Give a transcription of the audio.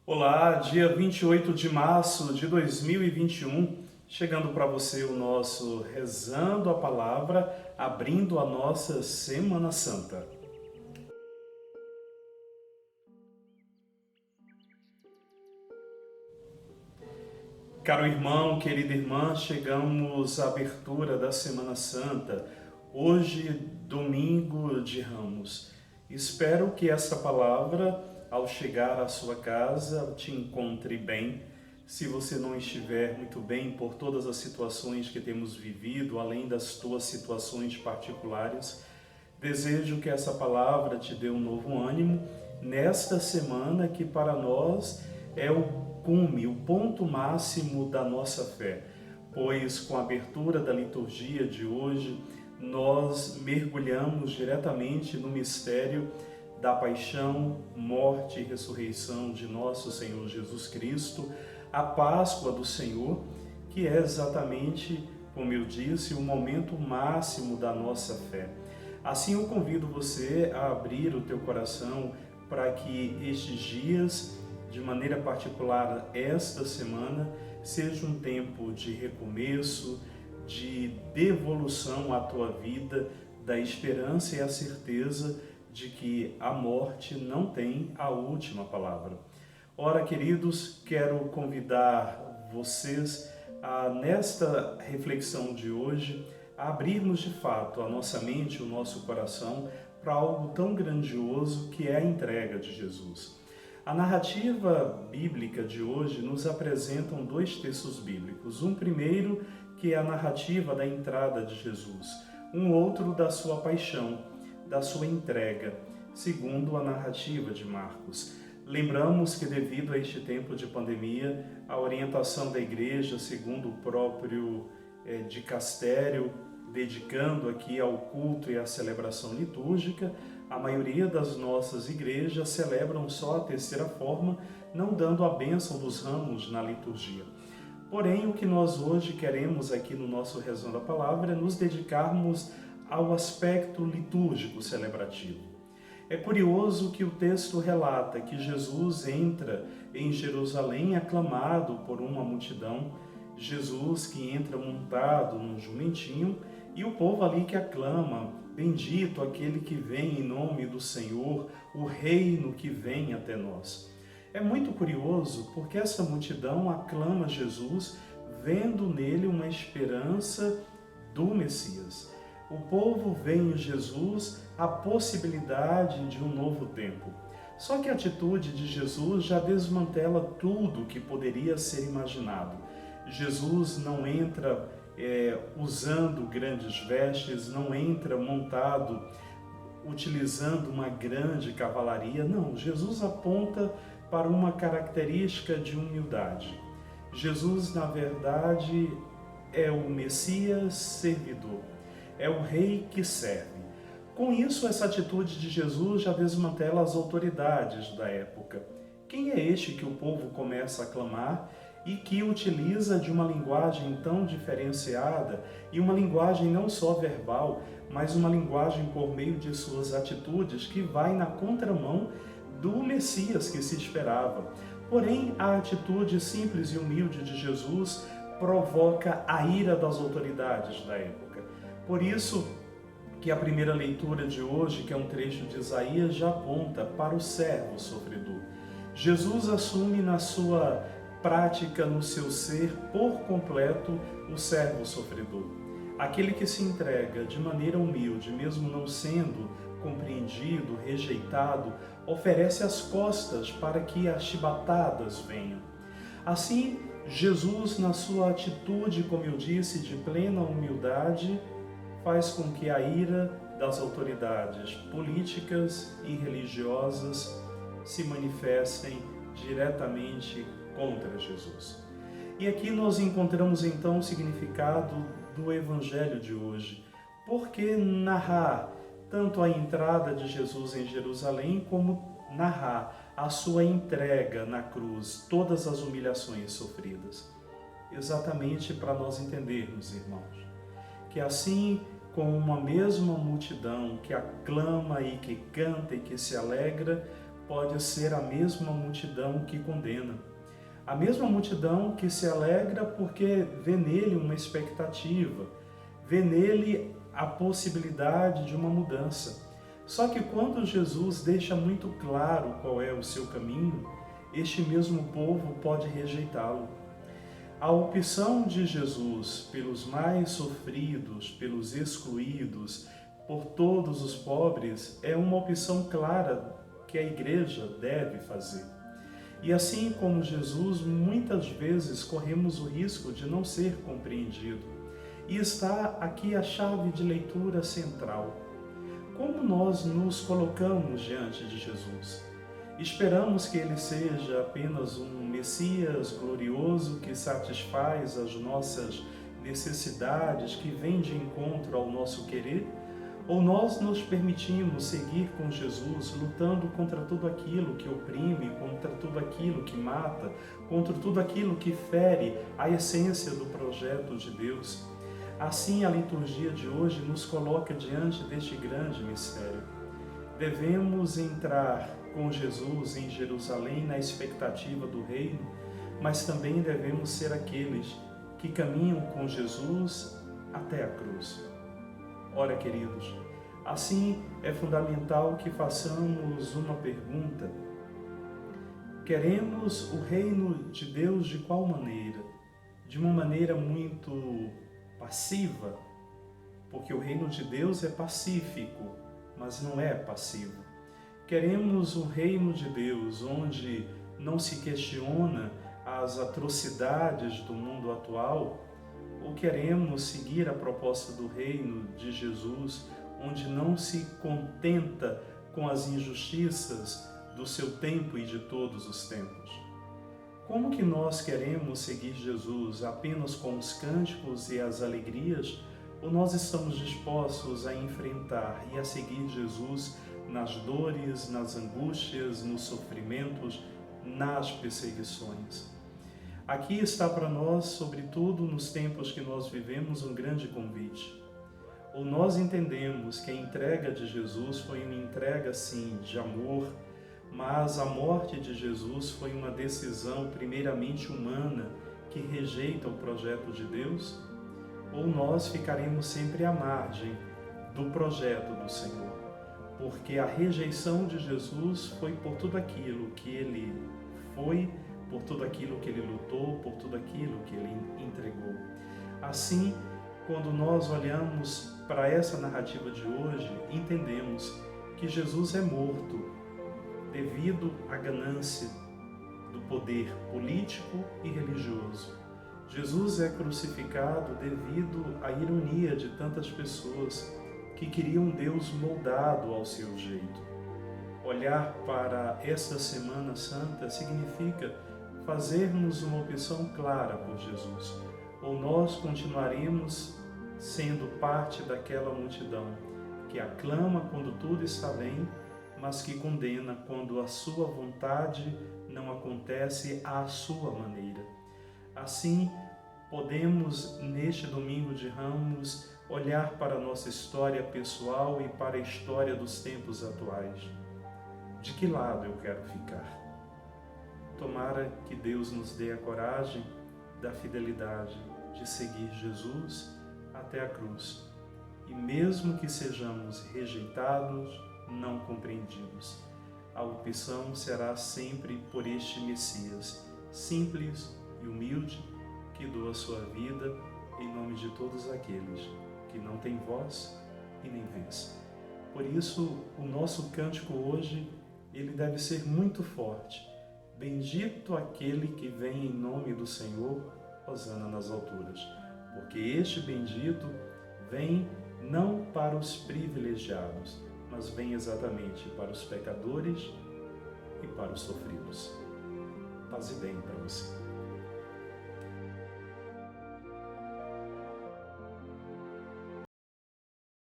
Olá, dia 28 de março de 2021, chegando para você o nosso Rezando a Palavra, abrindo a nossa Semana Santa. Caro irmão, querida irmã, chegamos à abertura da Semana Santa, hoje, domingo de Ramos. Espero que esta palavra, ao chegar à sua casa, te encontre bem. Se você não estiver muito bem por todas as situações que temos vivido, além das tuas situações particulares, desejo que essa palavra te dê um novo ânimo nesta semana que para nós é o cume, o ponto máximo da nossa fé, pois com a abertura da liturgia de hoje, nós mergulhamos diretamente no mistério da paixão, morte e ressurreição de nosso Senhor Jesus Cristo, a Páscoa do Senhor, que é exatamente, como eu disse, o momento máximo da nossa fé. Assim eu convido você a abrir o teu coração para que estes dias, de maneira particular esta semana, seja um tempo de recomeço, de devolução à tua vida, da esperança e a certeza de que a morte não tem a última palavra. Ora, queridos, quero convidar vocês a, nesta reflexão de hoje, a abrirmos de fato a nossa mente, o nosso coração para algo tão grandioso que é a entrega de Jesus. A narrativa bíblica de hoje nos apresenta dois textos bíblicos. Um primeiro, que é a narrativa da entrada de Jesus. Um outro, da sua paixão, da sua entrega. Segundo, a narrativa de Marcos. Lembramos que devido a este tempo de pandemia, a orientação da igreja, segundo o próprio dicastério, dedicando aqui ao culto e à celebração litúrgica, a maioria das nossas igrejas celebram só a terceira forma, não dando a bênção dos ramos na liturgia. Porém, o que nós hoje queremos aqui no nosso Rezando a Palavra é nos dedicarmos ao aspecto litúrgico celebrativo. É curioso que o texto relata que Jesus entra em Jerusalém aclamado por uma multidão, Jesus que entra montado num jumentinho e o povo ali que aclama, bendito aquele que vem em nome do Senhor, o reino que vem até nós. É muito curioso porque essa multidão aclama Jesus vendo nele uma esperança do Messias. O povo vê em Jesus a possibilidade de um novo tempo. Só que a atitude de Jesus já desmantela tudo que poderia ser imaginado. Jesus não entra usando grandes vestes, não entra montado, utilizando uma grande cavalaria. Não, Jesus aponta para uma característica de humildade. Jesus, na verdade, é o Messias servidor. É o rei que serve. Com isso, essa atitude de Jesus já desmantela as autoridades da época. Quem é este que o povo começa a clamar e que utiliza de uma linguagem tão diferenciada e uma linguagem não só verbal, mas uma linguagem por meio de suas atitudes que vai na contramão do Messias que se esperava. Porém, a atitude simples e humilde de Jesus provoca a ira das autoridades da época. Por isso que a primeira leitura de hoje, que é um trecho de Isaías, já aponta para o servo sofredor. Jesus assume na sua prática, no seu ser, por completo, o servo sofredor. Aquele que se entrega de maneira humilde, mesmo não sendo compreendido, rejeitado, oferece as costas para que as chibatadas venham. Assim, Jesus, na sua atitude, como eu disse, de plena humildade, faz com que a ira das autoridades políticas e religiosas se manifestem diretamente contra Jesus. E aqui nós encontramos então o significado do Evangelho de hoje. Por que narrar tanto a entrada de Jesus em Jerusalém, como narrar a sua entrega na cruz, todas as humilhações sofridas? Exatamente para nós entendermos, irmãos, que assim como uma mesma multidão que aclama e que canta e que se alegra, pode ser a mesma multidão que condena. A mesma multidão que se alegra porque vê nele uma expectativa, vê nele a possibilidade de uma mudança. Só que quando Jesus deixa muito claro qual é o seu caminho, este mesmo povo pode rejeitá-lo. A opção de Jesus pelos mais sofridos, pelos excluídos, por todos os pobres, é uma opção clara que a igreja deve fazer. E assim como Jesus, muitas vezes corremos o risco de não ser compreendido. E está aqui a chave de leitura central. Como nós nos colocamos diante de Jesus? Esperamos que ele seja apenas um Messias glorioso que satisfaz as nossas necessidades, que vem de encontro ao nosso querer? Ou nós nos permitimos seguir com Jesus, lutando contra tudo aquilo que oprime, contra tudo aquilo que mata, contra tudo aquilo que fere a essência do projeto de Deus? Assim, a liturgia de hoje nos coloca diante deste grande mistério. Devemos entrar com Jesus em Jerusalém na expectativa do reino, mas também devemos ser aqueles que caminham com Jesus até a cruz. Ora, queridos, assim é fundamental que façamos uma pergunta. Queremos o reino de Deus de qual maneira? De uma maneira muito passiva? Porque o reino de Deus é pacífico, mas não é passivo. Queremos um reino de Deus onde não se questiona as atrocidades do mundo atual? Ou queremos seguir a proposta do reino de Jesus, onde não se contenta com as injustiças do seu tempo e de todos os tempos? Como que nós queremos seguir Jesus apenas com os cânticos e as alegrias, ou nós estamos dispostos a enfrentar e a seguir Jesus nas dores, nas angústias, nos sofrimentos, nas perseguições? Aqui está para nós, sobretudo nos tempos que nós vivemos, um grande convite. Ou nós entendemos que a entrega de Jesus foi uma entrega, sim, de amor, mas a morte de Jesus foi uma decisão primeiramente humana que rejeita o projeto de Deus? Ou nós ficaremos sempre à margem do projeto do Senhor? Porque a rejeição de Jesus foi por tudo aquilo que ele foi, por tudo aquilo que ele lutou, por tudo aquilo que ele entregou. Assim, quando nós olhamos para essa narrativa de hoje, entendemos que Jesus é morto devido à ganância do poder político e religioso. Jesus é crucificado devido à ironia de tantas pessoas que queriam um Deus moldado ao seu jeito. Olhar para esta Semana Santa significa fazermos uma opção clara por Jesus, ou nós continuaremos sendo parte daquela multidão que aclama quando tudo está bem, mas que condena quando a sua vontade não acontece à sua maneira. Assim, podemos, neste domingo de Ramos, olhar para a nossa história pessoal e para a história dos tempos atuais. De que lado eu quero ficar? Tomara que Deus nos dê a coragem da fidelidade de seguir Jesus até a cruz. E mesmo que sejamos rejeitados, não compreendidos, a opção será sempre por este Messias, simples e humilde, que doa sua vida em nome de todos aqueles que não têm voz e nem vez. Por isso, o nosso cântico hoje, ele deve ser muito forte. Bendito aquele que vem em nome do Senhor, hosana nas alturas. Porque este bendito vem não para os privilegiados, mas vem exatamente para os pecadores e para os sofridos. Paz e bem para você.